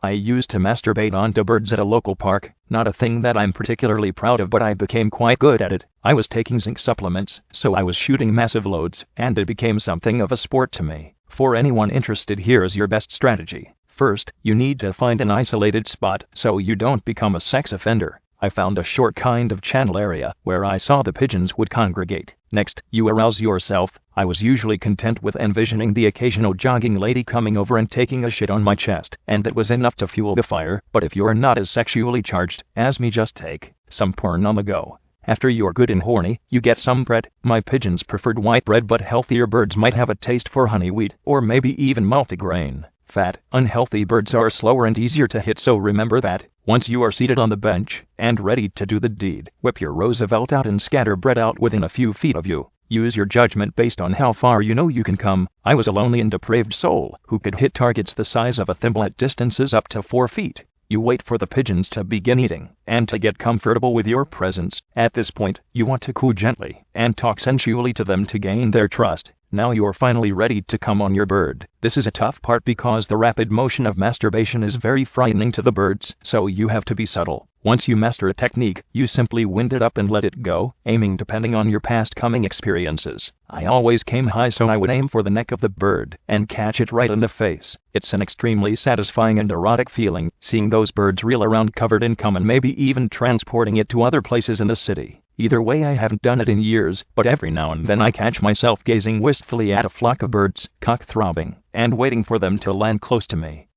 I used to masturbate onto birds at a local park, not a thing that I'm particularly proud of, but I became quite good at it. I was taking zinc supplements, so I was shooting massive loads, and it became something of a sport to me. For anyone interested, here's your best strategy. First, you need to find an isolated spot so you don't become a sex offender. I found a short kind of channel area where I saw the pigeons would congregate. Next, you arouse yourself. I was usually content with envisioning the occasional jogging lady coming over and taking a shit on my chest, and that was enough to fuel the fire. But if you're not as sexually charged as me, just take some porn on the go. After you're good and horny, you get some bread. My pigeons preferred white bread, but healthier birds might have a taste for honey wheat, or maybe even multigrain. Fat, unhealthy birds are slower and easier to hit, so remember that. Once you are seated on the bench and ready to do the deed, whip your Roosevelt out and scatter bread out within a few feet of you. Use your judgment based on how far you know you can come. I was a lonely and depraved soul who could hit targets the size of a thimble at distances up to 4 feet. You wait for the pigeons to begin eating and to get comfortable with your presence. At this point, you want to coo gently and talk sensually to them to gain their trust. Now you're finally ready to come on your bird. This is a tough part because the rapid motion of masturbation is very frightening to the birds, so you have to be subtle. Once you master a technique, you simply wind it up and let it go, aiming depending on your past coming experiences. I always came high, so I would aim for the neck of the bird and catch it right in the face. It's an extremely satisfying and erotic feeling, seeing those birds reel around covered in cum and maybe even transporting it to other places in the city. Either way, I haven't done it in years, but every now and then I catch myself gazing wistfully at a flock of birds, cock throbbing, and waiting for them to land close to me.